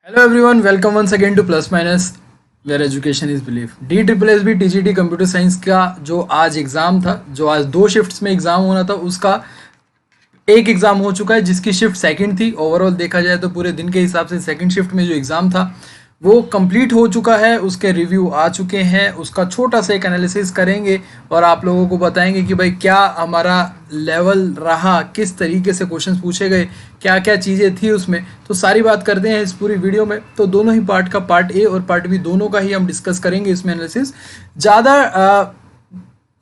Hello everyone, welcome once again to plus minus where education is belief. DSSB TGT computer science का जो आज exam था, जो आज 2 शिफ्ट्स में एग्ज़ाम होना था, उसका एक एग्ज़ाम हो चुका है जिसकी शिफ्ट सेकंड थी। ओवरऑल देखा जाए तो पूरे दिन के हिसाब से सेकंड शिफ्ट में जो एग्ज़ाम था वो कंप्लीट हो चुका है, उसके रिव्यू आ चुके हैं, उसका छोटा सा एक एनालिसिस करेंगे और आप लोगों को बताएंगे कि भाई क्या हमारा लेवल रहा, किस तरीके से क्वेश्चंस पूछे गए, क्या क्या चीज़ें थी उसमें। तो सारी बात करते हैं इस पूरी वीडियो में। तो दोनों ही पार्ट का, पार्ट ए और पार्ट बी, दोनों का ही हम डिस्कस करेंगे इसमें एनालिसिस। ज़्यादा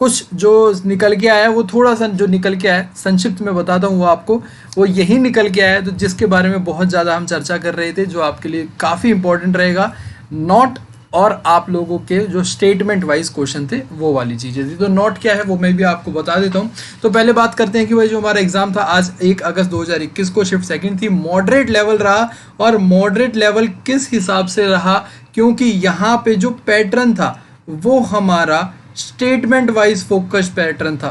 कुछ जो निकल के आया है वो थोड़ा सा जो निकल के आया है संक्षिप्त में बताता हूँ वो आपको, वो यही निकल के आया है, तो जिसके बारे में बहुत ज़्यादा हम चर्चा कर रहे थे, जो आपके लिए काफ़ी इंपॉर्टेंट रहेगा। नॉट और आप लोगों के जो स्टेटमेंट वाइज क्वेश्चन थे वो वाली चीज़ें थी। तो नॉट क्या है वो मैं भी आपको बता देता हूँ। तो पहले बात करते हैं कि भाई जो हमारा एग्जाम था आज 1 अगस्त 2021 को, शिफ्ट सेकंड थी, मॉडरेट लेवल रहा। और मॉडरेट लेवल किस हिसाब से रहा, क्योंकि यहाँ पे जो पैटर्न था वो हमारा स्टेटमेंट वाइज फोकस पैटर्न था,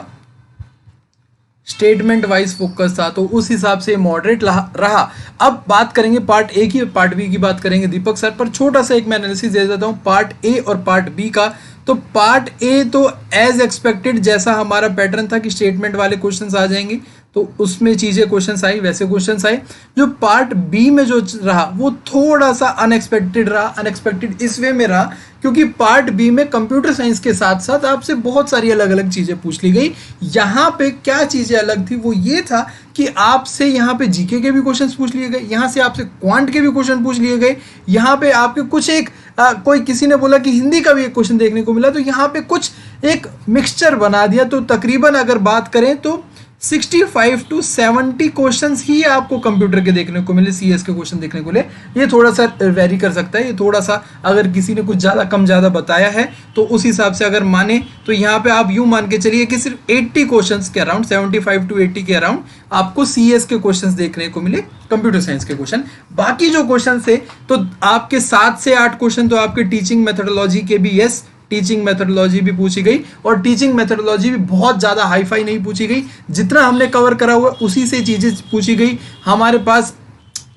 स्टेटमेंट वाइज फोकस था, तो उस हिसाब से मॉडरेट रहा। अब बात करेंगे पार्ट ए की, पार्ट बी की बात करेंगे दीपक सर, पर छोटा सा एक मैं एनालिसिस दे देता हूं पार्ट ए और पार्ट बी का। तो पार्ट ए तो एज एक्सपेक्टेड जैसा हमारा पैटर्न था कि स्टेटमेंट वाले क्वेश्चंस आ जाएंगे, तो उसमें चीज़ें क्वेश्चंस आई, वैसे क्वेश्चंस आए। जो पार्ट बी में जो रहा वो थोड़ा सा अनएक्सपेक्टेड रहा। अनएक्सपेक्टेड इस वे में रहा क्योंकि पार्ट बी में कंप्यूटर साइंस के साथ साथ आपसे बहुत सारी अलग अलग चीज़ें पूछ ली गई। यहाँ पे क्या चीज़ें अलग थी वो ये था कि आपसे यहाँ पे जीके के भी क्वेश्चंस पूछ लिए गए, यहाँ से आपसे क्वांट के भी क्वेश्चन पूछ लिए गए, यहाँ पे आपके कुछ एक कोई किसी ने बोला कि हिंदी का भी एक क्वेश्चन देखने को मिला, तो यहाँ पे कुछ एक मिक्सचर बना दिया। तो तकरीबन अगर बात करें तो 65 to 70 क्वेश्चंस ही आपको कंप्यूटर के देखने को मिले, सीएस के क्वेश्चन देखने को मिले। ये थोड़ा सा वेरी कर सकता है, ये थोड़ा सा अगर किसी ने कुछ ज़्यादा कम ज़्यादा बताया है तो उस हिसाब से अगर माने तो यहाँ पे आप यूँ मान के चलिए कि सिर्फ 80 क्वेश्चंस के अराउंड, 75 to 80 के अराउंड आपको सीएस के क्वेश्चंस देखने को मिले, कंप्यूटर साइंस के क्वेश्चन। बाकी जो क्वेश्चन थे तो आपके 7 से 8 क्वेश्चन तो आपके टीचिंग मेथोडोलॉजी के भी, यस टीचिंग मेथोडोलॉजी भी पूछी गई, और टीचिंग मेथोडोलॉजी भी बहुत ज़्यादा हाई फाई नहीं पूछी गई, जितना हमने कवर करा हुआ उसी से चीज़ें पूछी गई। हमारे पास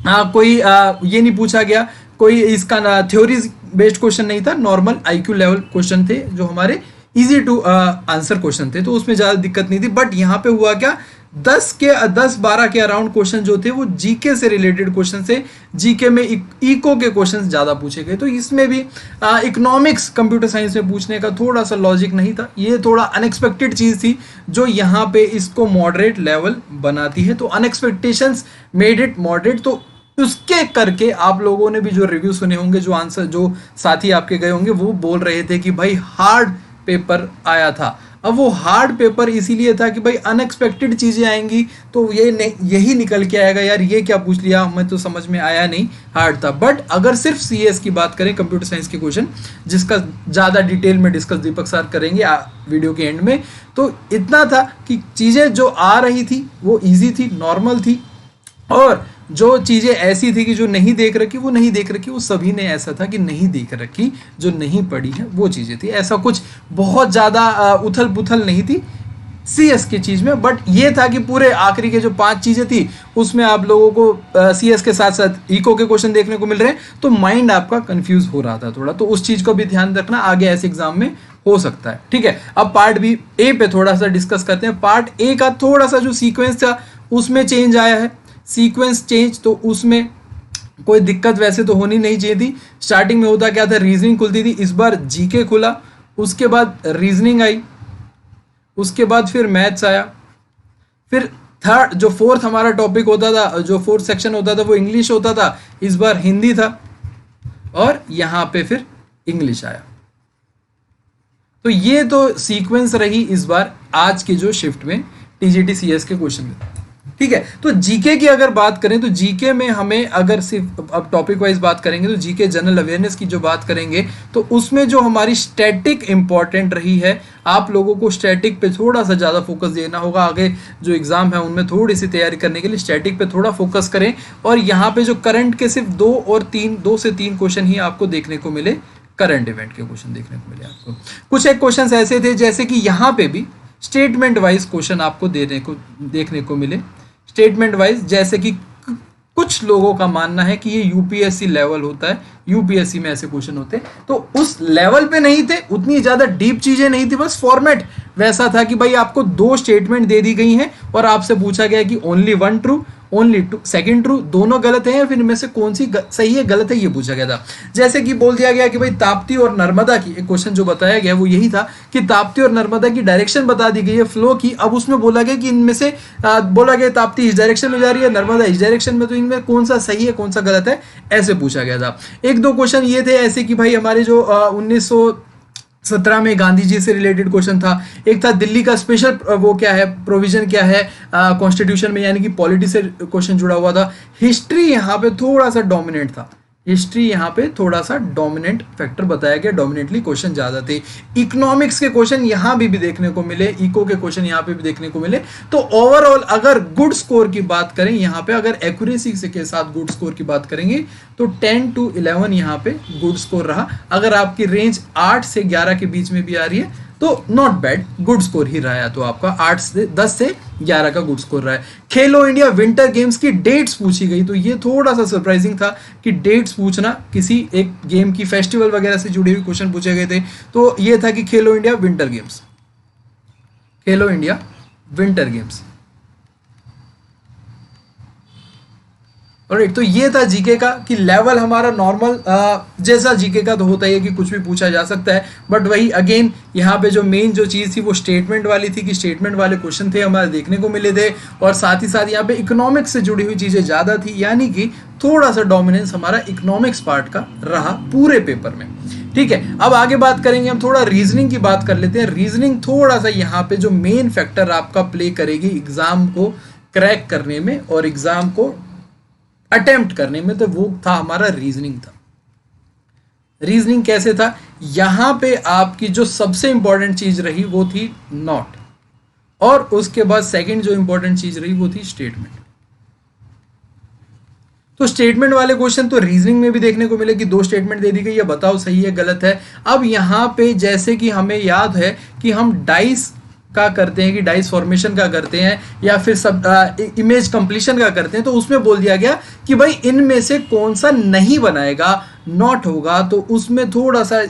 कोई ये नहीं पूछा गया, कोई इसका थ्योरी बेस्ड क्वेश्चन नहीं था, नॉर्मल आईक्यू लेवल क्वेश्चन थे जो हमारे इजी टू आंसर क्वेश्चन थे, तो उसमें ज़्यादा दिक्कत नहीं थी। बट यहाँ पे हुआ क्या, 10-12 के अराउंड क्वेश्चन जो थे वो जीके से रिलेटेड क्वेश्चन थे। जीके में इको के क्वेश्चन ज़्यादा पूछे गए, तो इसमें भी इकोनॉमिक्स कंप्यूटर साइंस में पूछने का थोड़ा सा लॉजिक नहीं था। ये थोड़ा अनएक्सपेक्टेड चीज़ थी जो यहाँ पे इसको मॉडरेट लेवल बनाती है। तो अनएक्सपेक्टेशंस मेड इट मॉडरेट। तो उसके करके आप लोगों ने भी जो रिव्यू सुने होंगे, जो आंसर जो साथी आपके गए होंगे, वो बोल रहे थे कि भाई हार्ड पेपर आया था। अब वो हार्ड पेपर इसीलिए था कि भाई अनएक्सपेक्टेड चीज़ें आएंगी, तो यही निकल के आएगा यार, ये क्या पूछ लिया, हमें तो समझ में आया नहीं, हार्ड था। बट अगर सिर्फ सीएस की बात करें, कंप्यूटर साइंस के क्वेश्चन, जिसका ज़्यादा डिटेल में डिस्कस दीपक सर करेंगे वीडियो के एंड में, तो इतना था कि चीज़ें जो आ रही थी वो ईजी थी, नॉर्मल थी, और जो चीज़ें ऐसी थी कि जो नहीं देख रखी वो नहीं देख रखी, वो सभी ने ऐसा था कि नहीं देख रखी, जो नहीं पढ़ी है वो चीज़ें थी। ऐसा कुछ बहुत ज़्यादा उथल पुथल नहीं थी सीएस की चीज़ में। बट ये था कि पूरे आखिरी के जो 5 चीज़ें थी उसमें आप लोगों को सीएस के साथ साथ इको के क्वेश्चन देखने को मिल रहे हैं, तो माइंड आपका कंफ्यूज हो रहा था थोड़ा, तो उस चीज़ को भी ध्यान रखना, आगे ऐसे एग्जाम में हो सकता है। ठीक है, अब पार्ट बी ए पे थोड़ा सा डिस्कस करते हैं। पार्ट ए का थोड़ा सा जो सीक्वेंस था उसमें चेंज आया है, सीक्वेंस चेंज, तो उसमें कोई दिक्कत वैसे तो होनी नहीं चाहिए थी। स्टार्टिंग में होता क्या था, रीजनिंग खुलती थी, इस बार जीके खुला, उसके बाद रीजनिंग आई, उसके बाद फिर मैथ्स आया, फिर थर्ड जो फोर्थ हमारा टॉपिक होता था, जो फोर्थ सेक्शन होता था वो इंग्लिश होता था, इस बार हिंदी था, और यहाँ पे फिर इंग्लिश आया। तो ये तो सीक्वेंस रही इस बार आज की जो शिफ्ट में टीजीटी सीएस के क्वेश्चन में। ठीक है, तो जीके की अगर बात करें तो जीके में हमें अगर सिर्फ अब टॉपिक वाइज बात करेंगे तो जीके जनरल अवेयरनेस की जो बात करेंगे तो उसमें जो हमारी स्टैटिक इंपॉर्टेंट रही है, आप लोगों को स्टैटिक पे थोड़ा सा ज़्यादा फोकस देना होगा। आगे जो एग्जाम है उनमें थोड़ी सी तैयारी करने के लिए स्टैटिक पे थोड़ा फोकस करें, और यहाँ पे जो करंट के सिर्फ 2 से 3 क्वेश्चन ही आपको देखने को मिले, करंट इवेंट के क्वेश्चन देखने को मिले आपको। कुछ एक क्वेश्चन ऐसे थे जैसे कि यहाँ पे भी स्टेटमेंट वाइज क्वेश्चन आपको देखने को मिले, स्टेटमेंट वाइज, जैसे कि कुछ लोगों का मानना है कि ये यूपीएससी लेवल होता है, यूपीएससी में ऐसे क्वेश्चन होते हैं। तो उस लेवल पे नहीं थे, उतनी ज्यादा डीप चीजें नहीं थी, बस फॉर्मेट वैसा था कि भाई आपको 2 स्टेटमेंट दे दी गई हैं और आपसे पूछा गया कि only 1 true, only second true, दोनों गलत हैं, फिर इनमें से कौन सी सही है गलत है ये पूछा गया था। जैसे कि बोल दिया गया कि भाई ताप्ती और नर्मदा की, एक क्वेश्चन जो बताया गया वो यही था कि ताप्ती और नर्मदा की डायरेक्शन बता दी गई है फ्लो की। अब उसमें बोला गया कि इनमें से बोला गया ताप्ती इस डायरेक्शन में जा रही है, नर्मदा इस डायरेक्शन में, तो इनमें कौन सा सही है कौन सा गलत है, ऐसे पूछा गया था। 1-2 क्वेश्चन ये थे ऐसे कि भाई हमारे जो 1917 में गांधी जी से रिलेटेड क्वेश्चन था। एक था दिल्ली का स्पेशल वो क्या है, प्रोविजन क्या है कॉन्स्टिट्यूशन में, यानी कि पॉलिटी से क्वेश्चन जुड़ा हुआ था। हिस्ट्री यहाँ पे थोड़ा सा डोमिनेंट था, हिस्ट्री यहाँ पे थोड़ा सा डोमिनेंट फैक्टर बताया गया, डोमिनेटली क्वेश्चन ज्यादा थे। इकोनॉमिक्स के क्वेश्चन यहाँ भी देखने को मिले, इको के क्वेश्चन यहाँ पे भी देखने को मिले। तो ओवरऑल अगर गुड स्कोर की बात करें यहाँ पे, अगर एक्यूरेसी से के साथ गुड स्कोर की बात करेंगे तो 10 to 11 यहाँ पे गुड स्कोर रहा। अगर आपकी रेंज 8 से 11 के बीच में भी आ रही है तो नॉट बैड, गुड स्कोर ही रहा है। तो आपका 10 से 11 का गुड स्कोर रहा है। खेलो इंडिया विंटर गेम्स की डेट्स पूछी गई, तो ये थोड़ा सा सरप्राइजिंग था कि डेट्स पूछना, किसी एक गेम की फेस्टिवल वगैरह से जुड़ी हुई क्वेश्चन पूछे गए थे। तो ये था कि खेलो इंडिया विंटर गेम्स, खेलो इंडिया विंटर गेम्स। और एक तो ये था जीके का कि लेवल हमारा नॉर्मल जैसा जीके का तो होता ही है कि कुछ भी पूछा जा सकता है, बट वही अगेन यहाँ पे जो मेन जो चीज़ थी वो स्टेटमेंट वाली थी कि स्टेटमेंट वाले क्वेश्चन थे हमारे देखने को मिले थे, और साथ ही साथ यहाँ पे इकोनॉमिक्स से जुड़ी हुई चीज़ें ज़्यादा थी, यानी कि थोड़ा सा डोमिनेंस हमारा इकोनॉमिक्स पार्ट का रहा पूरे पेपर में। ठीक है, अब आगे बात करेंगे, हम थोड़ा रीजनिंग की बात कर लेते हैं। रीजनिंग थोड़ा सा यहाँ पे जो मेन फैक्टर आपका प्ले करेगी एग्जाम को क्रैक करने में और एग्जाम को अटेम्प्ट करने में, तो वो था हमारा रीजनिंग था। रीजनिंग कैसे था, यहां पे आपकी जो सबसे इंपॉर्टेंट चीज रही वो थी नॉट, और उसके बाद सेकंड जो इंपॉर्टेंट चीज रही वो थी स्टेटमेंट। तो स्टेटमेंट वाले क्वेश्चन तो रीजनिंग में भी देखने को मिले कि 2 स्टेटमेंट दे दी गई है, बताओ सही है गलत है। अब यहां पे जैसे कि हमें याद है कि हम डाइस का करते हैं, कि डाइस फॉर्मेशन का करते हैं, या फिर सब इमेज कंप्लीशन का करते हैं, तो उसमें बोल दिया गया कि भाई इनमें से कौन सा नहीं बनाएगा, नॉट होगा, तो उसमें थोड़ा सा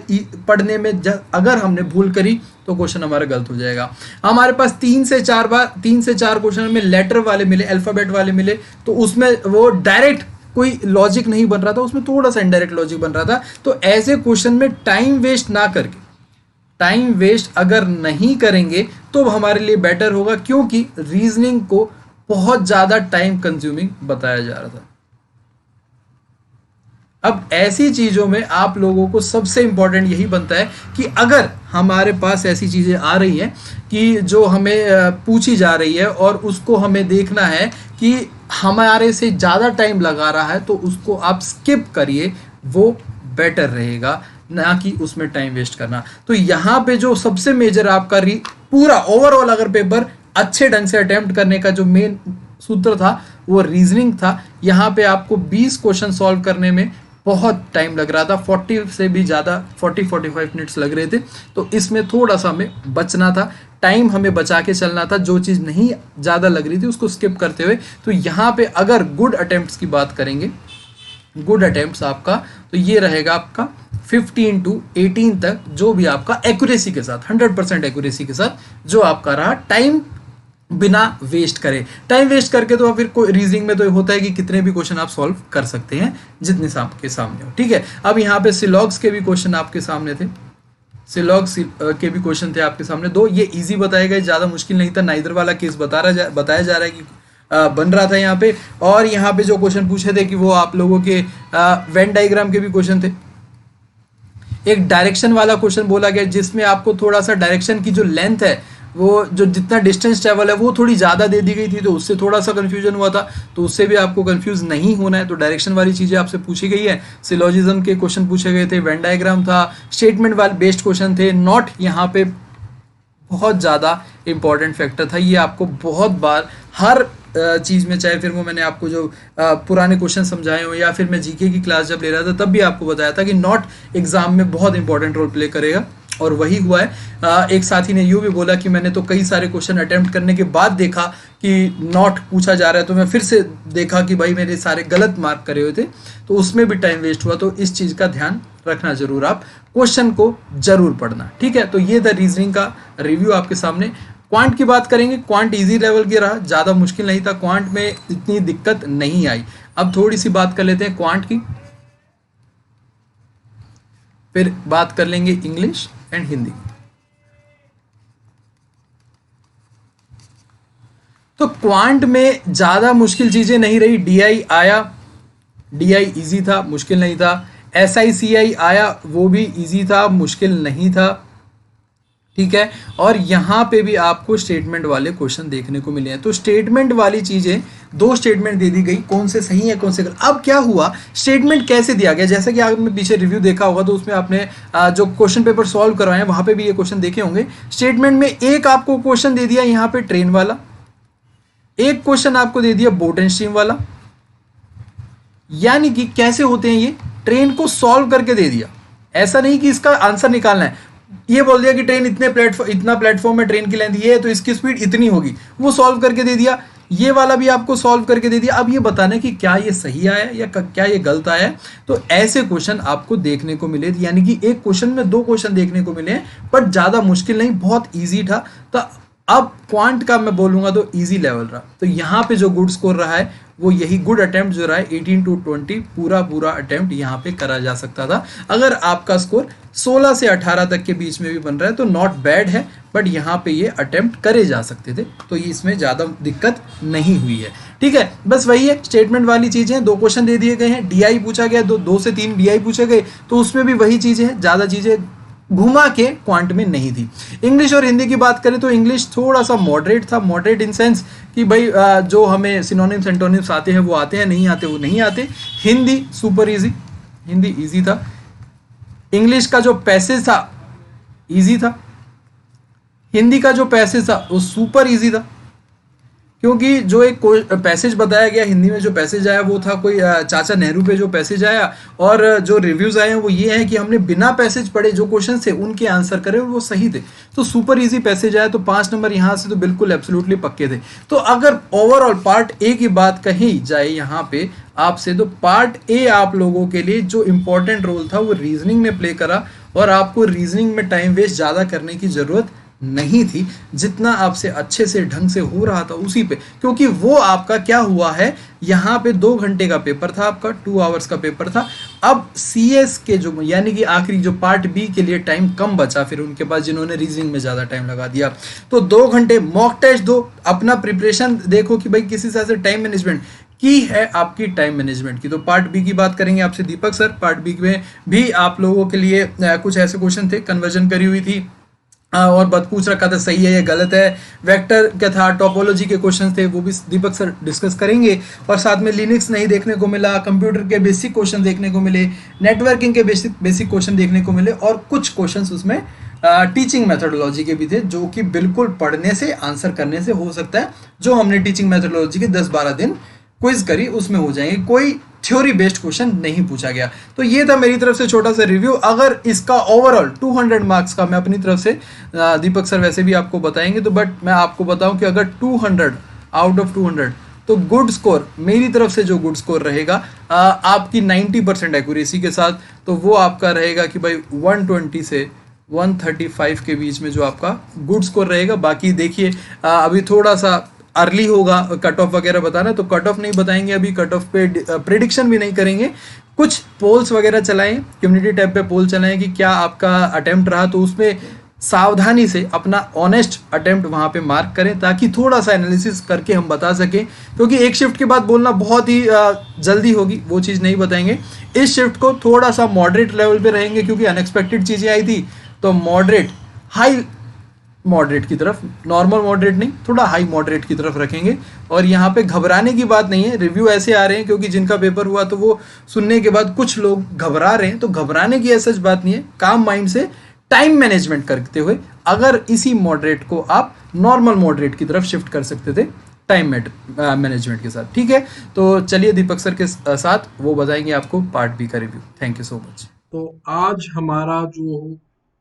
पढ़ने में अगर हमने भूल करी तो क्वेश्चन हमारा गलत हो जाएगा। हमारे पास 3 से 4 क्वेश्चन में लेटर वाले मिले, अल्फाबेट वाले मिले, तो उसमें वो डायरेक्ट कोई लॉजिक नहीं बन रहा था, उसमें थोड़ा सा इनडायरेक्ट लॉजिक बन रहा था। तो ऐसे क्वेश्चन में टाइम वेस्ट ना करके, टाइम वेस्ट अगर नहीं करेंगे तो हमारे लिए बेटर होगा, क्योंकि रीजनिंग को बहुत ज्यादा टाइम कंज्यूमिंग बताया जा रहा था। अब ऐसी चीजों में आप लोगों को सबसे इंपॉर्टेंट यही बनता है कि अगर हमारे पास ऐसी चीजें आ रही हैं कि जो हमें पूछी जा रही है और उसको हमें देखना है कि हमारे से ज्यादा टाइम लगा रहा है, तो उसको आप स्किप करिए, वो बेटर रहेगा, ना कि उसमें टाइम वेस्ट करना। तो यहाँ पे जो सबसे मेजर आपका पूरा ओवरऑल अगर पेपर अच्छे ढंग से अटेम्प्ट करने का जो मेन सूत्र था वो रीजनिंग था। यहाँ पे आपको 20 क्वेश्चन सॉल्व करने में बहुत टाइम लग रहा था, 40 से भी ज़्यादा 40-45 मिनट्स लग रहे थे। तो इसमें थोड़ा सा हमें बचना था, टाइम हमें बचा के चलना था, जो चीज़ नहीं ज़्यादा लग रही थी उसको स्किप करते हुए। तो यहाँ पे अगर गुड अटेम्प्ट्स की बात करेंगे, गुड अटेम्प्ट्स आपका तो ये रहेगा आपका 15 to 18 तक, जो भी आपका एक्यूरेसी के साथ 100% एक्यूरेसी के साथ जो आपका रहा, टाइम बिना वेस्ट करे। टाइम वेस्ट करके तो फिर कोई रीजनिंग में तो होता है कि कितने भी क्वेश्चन आप सॉल्व कर सकते हैं जितने आपके सामने हो। ठीक है, अब यहाँ पे सिलॉग्स के भी क्वेश्चन आपके सामने थे, सिलॉग्स के भी क्वेश्चन थे आपके सामने। 2 ये इजी बताए गए, ज़्यादा मुश्किल नहीं था। नाइदर वाला केस बताया जा रहा है कि बन रहा था यहाँ पे। और यहाँ पे जो क्वेश्चन पूछे थे कि वो आप लोगों के वेन डायग्राम के भी क्वेश्चन थे। एक डायरेक्शन वाला क्वेश्चन बोला गया जिसमें आपको थोड़ा सा डायरेक्शन की जो लेंथ है, वो जो जितना डिस्टेंस ट्रेवल है वो थोड़ी ज़्यादा दे दी गई थी, तो उससे थोड़ा सा कंफ्यूजन हुआ था। तो उससे भी आपको कंफ्यूज नहीं होना है, तो डायरेक्शन वाली चीज़ें आपसे पूछी गई है। सिलोजिज्म के क्वेश्चन पूछे गए थे, वेन डायग्राम था, स्टेटमेंट वाले बेस्ड क्वेश्चन थे। नॉट यहाँ पे बहुत ज़्यादा इंपॉर्टेंट फैक्टर था, ये आपको बहुत बार हर चीज़ में, चाहे फिर वो मैंने आपको जो पुराने क्वेश्चन समझाए हो या फिर मैं जीके की क्लास जब ले रहा था तब भी आपको बताया था कि नॉट एग्जाम में बहुत इंपॉर्टेंट रोल प्ले करेगा। और वही हुआ है। एक साथी ने यूँ भी बोला कि मैंने तो कई सारे क्वेश्चन अटेम्प्ट करने के बाद देखा कि नॉट पूछा जा रहा है, तो मैं फिर से देखा कि भाई मेरे सारे गलत मार्क करे हुए थे, तो उसमें भी टाइम वेस्ट हुआ। तो इस चीज़ का ध्यान रखना जरूर, आप क्वेश्चन को जरूर पढ़ना, ठीक है। तो ये था रीजनिंग का रिव्यू आपके सामने। क्वांट की बात करेंगे, क्वांट इजी लेवल की रहा, ज़्यादा मुश्किल नहीं था, क्वांट में इतनी दिक्कत नहीं आई। अब थोड़ी सी बात कर लेते हैं क्वांट की, फिर बात कर लेंगे इंग्लिश एंड हिंदी। तो क्वांट में ज़्यादा मुश्किल चीज़ें नहीं रही। डीआई आया, डीआई इजी था, मुश्किल नहीं था। एसआईसीआई आया, वो भी इजी था, मुश्किल नहीं था, ठीक है। और यहाँ पे भी आपको स्टेटमेंट वाले क्वेश्चन देखने को मिले हैं। तो स्टेटमेंट वाली चीज़ें, दो स्टेटमेंट दे दी गई, कौन से सही है कौन से गलत। अब क्या हुआ, स्टेटमेंट कैसे दिया गया, जैसे कि आपने पीछे रिव्यू देखा होगा तो उसमें आपने जो क्वेश्चन पेपर सॉल्व करवाए हैं वहाँ पे भी ये क्वेश्चन देखे होंगे। स्टेटमेंट में एक आपको क्वेश्चन दे दिया यहाँ पे ट्रेन वाला, एक क्वेश्चन आपको दे दिया बोट एंड स्ट्रीम वाला। यानी कि कैसे होते हैं ये, ट्रेन को सॉल्व करके दे दिया, ऐसा नहीं कि इसका आंसर निकालना है। ये बोल दिया कि ट्रेन इतना प्लेटफॉर्म में ट्रेन की लेंथ ये है तो इसकी स्पीड इतनी होगी, वो सॉल्व करके दे दिया। ये वाला भी आपको सॉल्व करके दे दिया। अब ये बताना है कि क्या ये सही आया या क्या ये गलत आया है। तो ऐसे क्वेश्चन आपको देखने को मिले, यानी कि एक क्वेश्चन में दो क्वेश्चन देखने को मिले, बट ज़्यादा मुश्किल नहीं, बहुत ईजी था। तो अब क्वांट का मैं बोलूँगा तो इजी लेवल रहा। तो यहाँ पे जो गुड स्कोर रहा है वो यही गुड अटेम्प्ट जो रहा है 18 to 20 पूरा अटेम्प्ट यहाँ पे करा जा सकता था। अगर आपका स्कोर 16 से 18 तक के बीच में भी बन रहा है तो नॉट बैड है, बट यहाँ पे ये अटेम्प्ट करे जा सकते थे, तो ये इसमें ज़्यादा दिक्कत नहीं हुई है, ठीक है। बस वही है, स्टेटमेंट वाली चीज़ें, दो क्वेश्चन दे दिए गए हैं, डीआई पूछा गया, दो से तीन डीआई पूछे गए, तो उसमें भी वही चीज़ें हैं, ज़्यादा चीज़ें घुमा के क्वांट में नहीं थी। इंग्लिश और हिंदी की बात करें तो इंग्लिश थोड़ा सा मॉडरेट था, मॉडरेट इन सेंस कि भाई जो हमें सिनोनिम्स एंटोनिम्स आते हैं वो आते हैं, नहीं आते वो नहीं आते। Hindi super easy, Hindi easy था। इंग्लिश का जो पैसेज था इजी था, हिंदी का जो पैसेज था वो सुपर इजी था, क्योंकि जो एक पैसेज बताया गया हिंदी में, जो पैसेज आया वो था कोई चाचा नेहरू पे जो पैसेज आया, और जो रिव्यूज आए हैं वो ये है कि हमने बिना पैसेज पढ़े जो क्वेश्चन थे उनके आंसर करे वो सही थे। तो सुपर इजी पैसेज आया, तो 5 नंबर यहाँ से तो बिल्कुल एब्सोल्युटली पक्के थे। तो अगर ओवरऑल पार्ट ए की बात कही जाए यहाँ पे आपसे, तो पार्ट ए आप लोगों के लिए जो इंपॉर्टेंट रोल था वो रीजनिंग ने प्ले करा, और आपको रीजनिंग में टाइम वेस्ट ज़्यादा करने की ज़रूरत नहीं थी, जितना आपसे अच्छे से ढंग से हो रहा था उसी पे, क्योंकि वो आपका क्या हुआ है, यहाँ पे 2 घंटे का पेपर था आपका, 2 आवर्स का पेपर था। अब सीएस के जो यानी कि आखिरी जो पार्ट बी के लिए टाइम कम बचा फिर उनके पास, जिन्होंने रीजनिंग में ज़्यादा टाइम लगा दिया, तो 2 घंटे मॉक टेस्ट दो, अपना प्रिपरेशन देखो कि भाई किसी तरह से टाइम मैनेजमेंट की है आपकी, टाइम मैनेजमेंट की। तो पार्ट बी की बात करेंगे आपसे दीपक सर। पार्ट बी में भी आप लोगों के लिए कुछ ऐसे क्वेश्चन थे, कन्वर्जन करी हुई थी और बस पूछ रखा था सही है या गलत है, वेक्टर क्या था, टोपोलॉजी के क्वेश्चन थे, वो भी दीपक सर डिस्कस करेंगे। और साथ में लिनक्स नहीं देखने को मिला, कंप्यूटर के बेसिक क्वेश्चन देखने को मिले, नेटवर्किंग के बेसिक क्वेश्चन देखने को मिले, और कुछ क्वेश्चन उसमें टीचिंग मेथोडोलॉजी के भी थे, जो कि बिल्कुल पढ़ने से आंसर करने से हो सकता है। जो हमने टीचिंग मेथोडोलॉजी के 10-12 दिन क्विज करी उसमें हो जाएंगे, कोई थ्योरी बेस्ड क्वेश्चन नहीं पूछा गया। तो ये था मेरी तरफ से छोटा सा रिव्यू। अगर इसका ओवरऑल 200 मार्क्स का मैं अपनी तरफ से, दीपक सर वैसे भी आपको बताएंगे, तो बट मैं आपको बताऊं कि अगर 200 आउट ऑफ 200 तो गुड स्कोर मेरी तरफ से जो गुड स्कोर रहेगा आपकी 90% एक्यूरेसी के साथ, तो वो आपका रहेगा कि भाई 120 से 135 के बीच में जो आपका गुड स्कोर रहेगा। बाकी देखिए अभी थोड़ा सा अर्ली होगा कट ऑफ वगैरह बताना, तो कट ऑफ नहीं बताएंगे अभी, कट ऑफ पे प्रिडिक्शन भी नहीं करेंगे। कुछ पोल्स वगैरह चलाएं, कम्युनिटी टैब पे पोल चलाएं कि क्या आपका अटेम्प्ट रहा, तो उसमें सावधानी से अपना ऑनेस्ट अटेम्प्ट वहाँ पे मार्क करें, ताकि थोड़ा सा एनालिसिस करके हम बता सकें। क्योंकि एक शिफ्ट के बाद बोलना बहुत ही जल्दी होगी, वो चीज़ नहीं बताएंगे। इस शिफ्ट को थोड़ा सा मॉडरेट लेवल पे रहेंगे, क्योंकि अनएक्सपेक्टेड चीज़ें आई थी, तो मॉडरेट हाई मॉडरेट की तरफ, नॉर्मल मॉडरेट नहीं, थोड़ा हाई मॉडरेट की तरफ रखेंगे। और यहाँ पे घबराने की बात नहीं है, रिव्यू ऐसे आ रहे हैं क्योंकि जिनका पेपर हुआ तो वो सुनने के बाद कुछ लोग घबरा रहे हैं, तो घबराने की ऐसा बात नहीं है। काम माइंड से टाइम मैनेजमेंट करते हुए अगर इसी मॉडरेट को आप नॉर्मल मॉडरेट की तरफ शिफ्ट कर सकते थे टाइम मैनेजमेंट के साथ, ठीक है। तो चलिए दीपक सर के साथ वो बताएंगे आपको पार्ट बी का review. Thank you so much. तो आज हमारा जो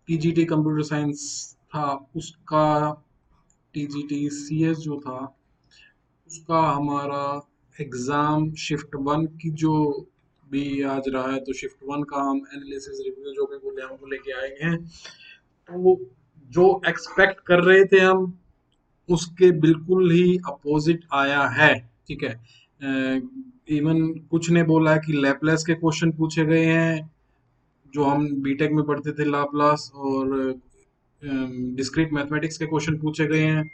टीजीटी कंप्यूटर साइंस था उसका, टीजीटी सीएस जो था उसका हमारा एग्जाम शिफ्ट वन की जो भी आज रहा है, तो शिफ्ट वन का हम एनालिसिस रिव्यू जो भी बोले हम वो लेके आए हैं। तो जो एक्सपेक्ट कर रहे थे हम उसके बिल्कुल ही अपोजिट आया है। ठीक है, इवन कुछ ने बोला है कि लैपलेस के क्वेश्चन पूछे गए हैं जो हम बीटेक में पढ़ते थे, लाप्लास और डिस्क्रीट मैथमेटिक्स के क्वेश्चन पूछे गए हैं,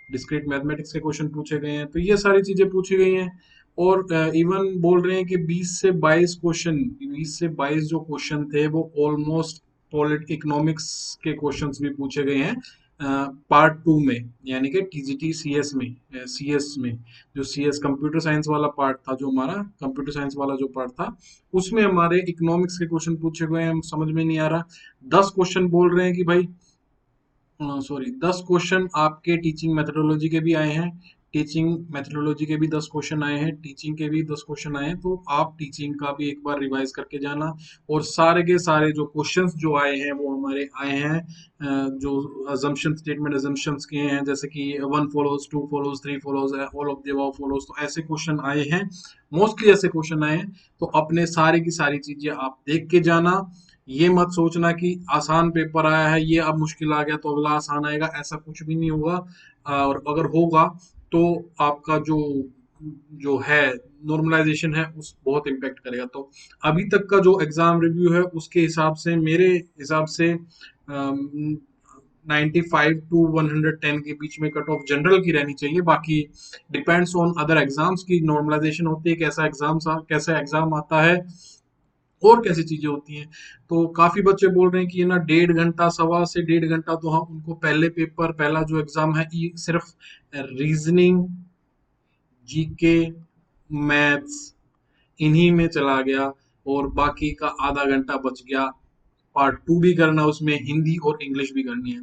डिस्क्रीट मैथमेटिक्स के क्वेश्चन पूछे गए हैं, तो ये सारी चीजें पूछी गई हैं। और इवन बोल रहे हैं कि 20 से 22 क्वेश्चन, 20 से 22 जो क्वेश्चन थे वो ऑलमोस्ट पॉलिट इकोनॉमिक्स के क्वेश्चंस भी पूछे गए हैं पार्ट टू में, यानी कि टीजीटी सीएस में, सीएस में जो सीएस कंप्यूटर साइंस वाला पार्ट था, जो हमारा कंप्यूटर साइंस वाला जो पार्ट था उसमें हमारे इकोनॉमिक्स के क्वेश्चन पूछे गए हैं। हम समझ में नहीं आ रहा, 10 क्वेश्चन बोल रहे हैं कि भाई, सॉरी 10 क्वेश्चन आपके टीचिंग मेथोडोलॉजी के भी आए हैं, टीचिंग मेथोडोलॉजी के भी 10 क्वेश्चन आए हैं, टीचिंग के भी 10 क्वेश्चन आए हैं, तो आप टीचिंग का भी एक बार रिवाइज करके जाना। और सारे के सारे जो क्वेश्चंस जो आए हैं वो हमारे आए हैं जो अजम्पशन स्टेटमेंट अजम्पशंस के हैं, जैसे कि one follows, two follows, three follows, all of the above follows, तो ऐसे क्वेश्चन आए हैं, मोस्टली ऐसे क्वेश्चन आए हैं। तो अपने सारी की सारी चीजें आप देख के जाना, ये मत सोचना कि आसान पेपर आया है ये अब मुश्किल आ गया तो अगला आसान आएगा, ऐसा कुछ भी नहीं होगा। और अगर होगा तो आपका जो जो है नॉर्मलाइजेशन है उस बहुत इम्पेक्ट करेगा। तो अभी तक का जो एग्जाम रिव्यू है उसके हिसाब से, मेरे हिसाब से 95 to 110 के बीच में कट ऑफ जनरल की रहनी चाहिए। बाकी डिपेंड्स ऑन अदर एग्जाम्स की नॉर्मलाइजेशन होती है, कैसा एग्जाम आता है और कैसी चीजें होती हैं। तो काफी बच्चे बोल रहे हैं कि ये ना 1.5 घंटा, सवा से 1.5 घंटा तो हम उनको पहले पेपर, पहला जो एग्जाम है ये सिर्फ रीजनिंग, जीके, मैथ्स इन्हीं में चला गया, और बाकी का आधा घंटा बच गया पार्ट टू भी करना, उसमें हिंदी और इंग्लिश भी करनी है।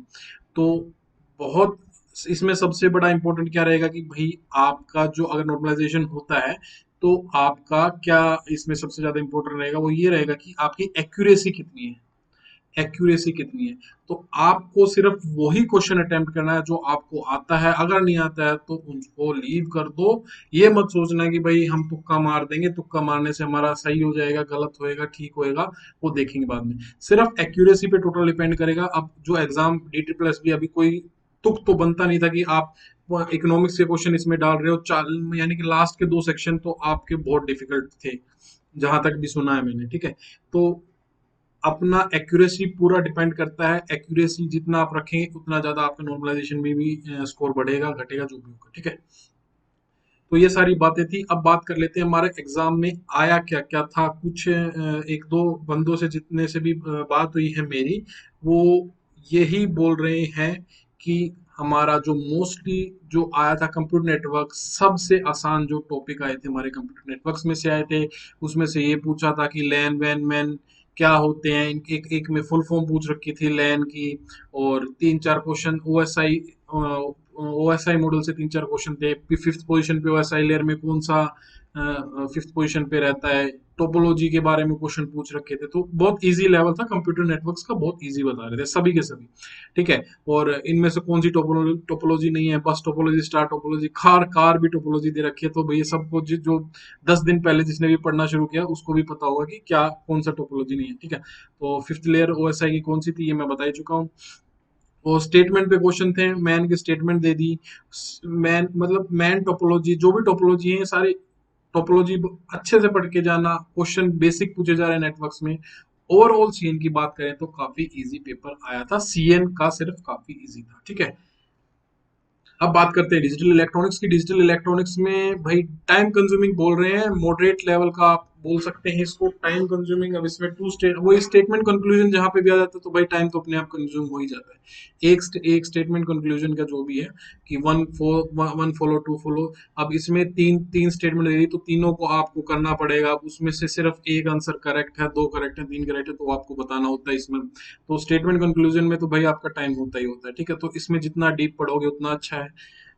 तो बहुत, इसमें सबसे बड़ा इंपॉर्टेंट क्या रहेगा कि भाई आपका जो अगर नॉर्मलाइजेशन होता है तो आपका क्या इसमें सबसे ज्यादा इंपॉर्टेंट रहेगा, वो ये रहेगा कि आपकी एक्यूरेसी कितनी है, एक्यूरेसी कितनी है। तो आपको सिर्फ वही क्वेश्चन अटेम्प्ट करना है जो आपको आता है, अगर नहीं आता है तो उसको लीव कर दो। ये मत सोचना कि भाई हम तुक्का मार देंगे, तुक्का मारने से हमारा सही हो जाएगा, गलत होएगा, ठीक होएगा, वो देखेंगे बाद में। सिर्फ एक्यूरेसी पे टोटल डिपेंड करेगा। अब जो एग्जाम डी प्लस भी, अभी कोई तुक तो बनता नहीं था कि आप इकोनॉमिक्स के क्वेश्चन इसमें डाल रहे हो, यानी कि लास्ट के 2 सेक्शन तो आपके बहुत डिफिकल्ट थे, जहां तक भी सुना है मैंने। ठीक है, तो अपना एक्यूरेसी पूरा डिपेंड करता है, एक्यूरेसी जितना आप रखें उतना ज्यादा आपका नॉर्मलाइजेशन में भी स्कोर बढ़ेगा घटेगा जो भी होगा। ठीक है, तो ये सारी बातें थी। अब बात कर लेते हैं हमारे एग्जाम में आया क्या क्या था। कुछ एक दो बंदों से जितने से भी बात हुई है मेरी, वो यही बोल रहे हैं कि हमारा जो मोस्टली जो आया था कंप्यूटर नेटवर्क, सबसे आसान जो टॉपिक आए थे हमारे कंप्यूटर नेटवर्क्स में से आए थे। उसमें से ये पूछा था कि लैन वैन मैन क्या होते हैं, एक एक में फुल फॉर्म पूछ रखी थी लैन की, और 3-4 क्वेश्चन ओएसआई मॉडल से 3-4 क्वेश्चन थे। फिफ्थ पोजीशन पे ओएसआई लेयर में कौन सा फिफ्थ पोजीशन पे रहता है, टोपोलॉजी के बारे में क्वेश्चन पूछ रखे थे। तो बहुत इजी लेवल था कंप्यूटर नेटवर्क्स का, बहुत इजी बता रहे थे सभी के सभी। ठीक है, और इनमें से कौन सी टोपोलॉजी नहीं है, बस टोपोलॉजी, स्टार टोपोलॉजी, कार भी टोपोलॉजी दे रखी है। तो भैया सबको जो 10 दिन पहले जिसने भी पढ़ना शुरू किया उसको भी पता होगा कि क्या कौन सा टोपोलॉजी नहीं है। ठीक है, तो फिफ्थ लेयर ओएसआई की कौन सी थी ये मैं बता ही चुका हूँ। वो स्टेटमेंट पे क्वेश्चन थे, मैन की स्टेटमेंट दे दी। मैन मतलब मैन टोपोलॉजी, जो भी टोपोलॉजी है सारी टोपोलॉजी अच्छे से पढ़ के जाना। क्वेश्चन बेसिक पूछे जा रहे हैं नेटवर्क्स में। ओवरऑल सीएन की बात करें तो काफी इजी पेपर आया था, सीएन का सिर्फ काफी इजी था। ठीक है, अब बात करते हैं डिजिटल इलेक्ट्रॉनिक्स की। डिजिटल इलेक्ट्रॉनिक्स में भाई टाइम कंज्यूमिंग बोल रहे हैं, मॉडरेट लेवल का आप बोल सकते हैं इसको, टाइम कंज्यूमिंग। अब इसमें टू स्टेट, वो स्टेटमेंट कंक्लूजन जहां पे भी आ जाता है तो भाई टाइम तो अपने आप कंज्यूम हो ही जाता है। एक स्टेटमेंट कंक्लूजन का जो भी है कि वन फॉलो, टू फॉलो। अब इसमें तीन तीन स्टेटमेंट दे दी तो तीनों को आपको करना पड़ेगा। अब उसमें से सिर्फ एक आंसर करेक्ट है, दो करेक्ट है, तीन करेक्ट है, तो आपको बताना होता है इसमें। तो स्टेटमेंट कंक्लूजन में तो भाई आपका टाइम होता ही होता है। ठीक है, तो इसमें जितना डीप पढ़ोगे उतना अच्छा है।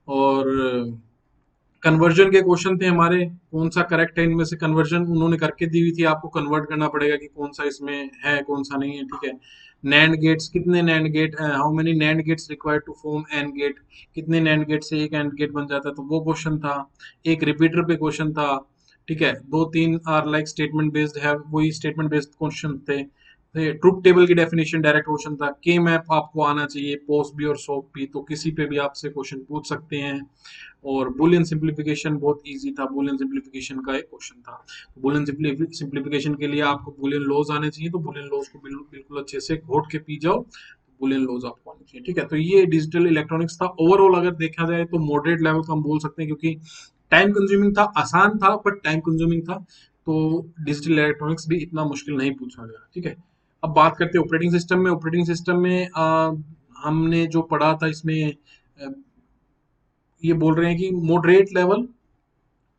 और कन्वर्जन के क्वेश्चन थे हमारे, कौन सा करेक्ट है इनमें से, कन्वर्जन उन्होंने करके दी हुई थी, आपको कन्वर्ट करना पड़ेगा कि कौन सा इसमें है कौन सा नहीं है, ठीक है। नैंड गेट्स, कितने NAND gate, how many NAND gates required to form AND gate, कितने नैंड गेट से एक एंड गेट बन जाता है, तो वो क्वेश्चन था। एक रिपीटर पे क्वेश्चन था, ठीक है। दो तीन आर लाइक स्टेटमेंट बेस्ड है, वही स्टेटमेंट बेस्ड क्वेश्चन थे। ट्रुथ टेबल की डेफिनेशन डायरेक्ट क्वेश्चन था। के मैप आपको आना चाहिए, पोस्ट भी और सोप भी, तो किसी पे भी आपसे क्वेश्चन पूछ सकते हैं। और बुलियन सिंप्लीफिकेशन बहुत इजी था, बुलियन सिंप्लीफिकेशन का एक क्वेश्चन था। बुलियन सिंप्लीफिकेशन के लिए आपको बुलियन लॉज आने चाहिए, तो बुलियन लॉज को बिल्कुल बिल्कुल अच्छे से घोट के पी जाओ, बुलियन लॉज आपको आने चाहिए, ठीक है। तो ये डिजिटल इलेक्ट्रॉनिक्स था। ओवरऑल अगर देखा जाए तो मॉडरेट लेवल का हम बोल सकते हैं, क्योंकि टाइम कंज्यूमिंग था, आसान था बट टाइम कंज्यूमिंग था। तो डिजिटल इलेक्ट्रॉनिक्स भी इतना मुश्किल नहीं पूछा गया, ठीक है। अब बात करते हैं ऑपरेटिंग सिस्टम में। ऑपरेटिंग सिस्टम में हमने जो पढ़ा था इसमें ये बोल रहे हैं कि मॉडरेट लेवल,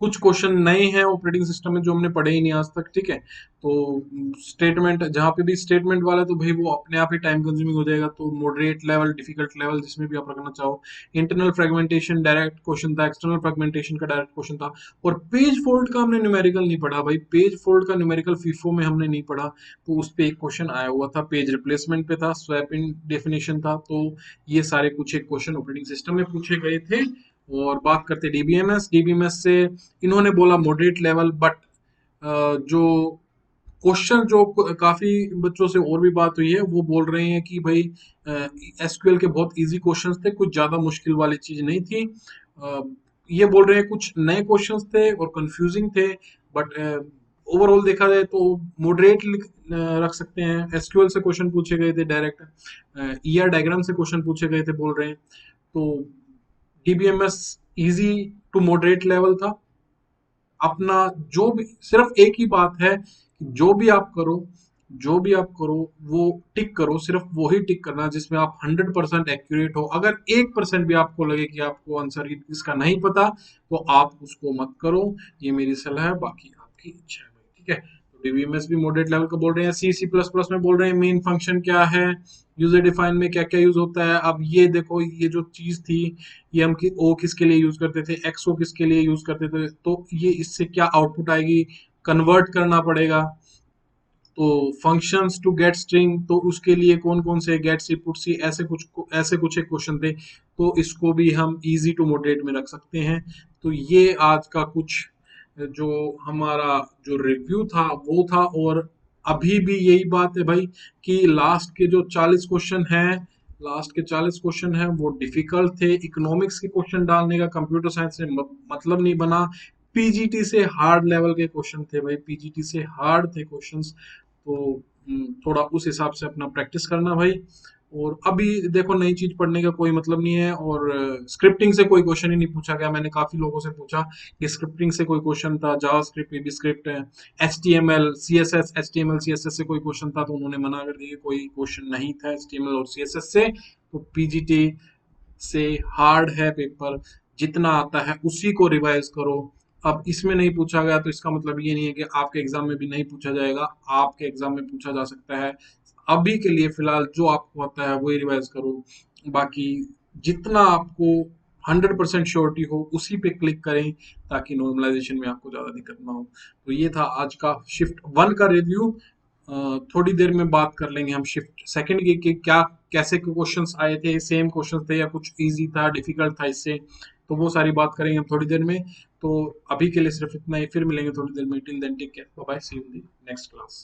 कुछ क्वेश्चन नए हैं ऑपरेटिंग सिस्टम में जो हमने पढ़े ही नहीं आज तक, ठीक है। तो स्टेटमेंट, जहाँ पे भी स्टेटमेंट वाला है तो भाई वो अपने आप ही टाइम कंज्यूमिंग हो जाएगा, तो मॉडरेट लेवल, डिफिकल्ट लेवल, जिसमें भी आप रखना चाहो। इंटरनल फ्रेगमेंटेशन डायरेक्ट क्वेश्चन था, एक्सटर्नल फ्रेगमेंटेशन का डायरेक्ट क्वेश्चन था। और पेज फोल्ड का हमने न्यूमेरिकल नहीं पढ़ा भाई, पेज फोल्ड का न्यूमेरिकल फीफो में हमने नहीं पढ़ा। तो उस पे एक क्वेश्चन आया हुआ था, पेज रिप्लेसमेंट पे था, स्वैप इन डेफिनेशन था। तो ये सारे कुछ एक क्वेश्चन ऑपरेटिंग सिस्टम में पूछे गए थे। और बात करते डीबीएमएस, डीबीएमएस से इन्होंने बोला मॉडरेट लेवल, बट जो क्वेश्चन जो काफी बच्चों से और भी बात हुई है, वो बोल रहे हैं कि भाई एसक्यूएल के बहुत इजी क्वेश्चंस थे, कुछ ज्यादा मुश्किल वाली चीज नहीं थी। अ, ये बोल रहे हैं कुछ नए क्वेश्चंस थे और कंफ्यूजिंग थे, बट ओवरऑल देखा जाए तो मॉडरेट रख सकते हैं। एसक्यूएल से क्वेश्चन पूछे गए थे डायरेक्ट, ईआर डायग्राम से क्वेश्चन पूछे गए थे बोल रहे हैं। तो DBMS easy to moderate level था। अपना जो भी, सिर्फ एक ही बात है कि जो भी आप करो वो टिक करो, सिर्फ वो ही टिक करना जिसमें आप 100% एक्यूरेट हो। अगर 1% भी आपको लगे कि आपको आंसर इसका नहीं पता, तो आप उसको मत करो। ये मेरी सलाह है, बाकी आपकी इच्छा है भाई, ठीक है। तो डीबीएमएस भी मॉडरेट लेवल का बोल रहे हैं। सी सी प्लस प्लस में बोल रहे हैं मेन फंक्शन क्या है, यूजर डिफाइन में क्या क्या यूज होता है। अब ये देखो, ये जो चीज थी, ये हम ओ किसके लिए यूज करते थे, एक्स ओ किसके लिए यूज करते थे, तो ये इससे क्या आउटपुट आएगी, कन्वर्ट करना पड़ेगा। तो फंक्शंस टू गेट स्ट्रिंग, तो उसके लिए कौन कौन से, गेट सी, पुट सी, ऐसे कुछ एक क्वेश्चन थे। तो इसको भी हम इजी टू मॉडरेट में रख सकते हैं। तो ये आज का कुछ जो हमारा जो रिव्यू था वो था। और अभी भी यही बात है भाई कि लास्ट के 40 क्वेश्चन हैं वो डिफिकल्ट थे। इकोनॉमिक्स के क्वेश्चन डालने का कंप्यूटर साइंस से मतलब नहीं बना। पीजीटी से हार्ड लेवल के क्वेश्चन थे भाई, पीजीटी से हार्ड थे क्वेश्चंस। तो थोड़ा उस हिसाब से अपना प्रैक्टिस करना भाई। और अभी देखो, नई चीज पढ़ने का कोई मतलब नहीं है। और स्क्रिप्टिंग से कोई क्वेश्चन ही नहीं पूछा गया। मैंने काफी लोगों से पूछा कि स्क्रिप्टिंग से कोई क्वेश्चन था, JavaScript, VB script, H T M L C S S, H T M L C S S से कोई क्वेश्चन था, तो उन्होंने मना कर दिया, कोई क्वेश्चन नहीं था एच टी एम एल और सी एस एस से। तो पीजीटी से हार्ड है पेपर, जितना आता है उसी को रिवाइज करो। अब इसमें नहीं पूछा गया तो इसका मतलब ये नहीं है कि आपके एग्जाम में भी नहीं पूछा जाएगा, आपके एग्जाम में पूछा जा सकता है। अभी के लिए फिलहाल जो आपको आता है वही रिवाइज करो। बाकी जितना आपको 100% श्योरिटी हो उसी पे क्लिक करें, ताकि नॉर्मलाइजेशन में आपको ज्यादा दिक्कत ना हो। तो ये था आज का शिफ्ट 1 का रिव्यू। थोड़ी देर में बात कर लेंगे हम शिफ्ट सेकंड की कि क्या कैसे क्वेश्चंस आए थे, सेम क्वेश्चंस थे या कुछ इजी था, डिफिकल्ट था इससे। तो वो सारी बात करेंगे हम थोड़ी देर में। तो अभी के लिए सिर्फ इतना ही, फिर मिलेंगे थोड़ी देर में। Till then take care, bye bye, see you in the next class.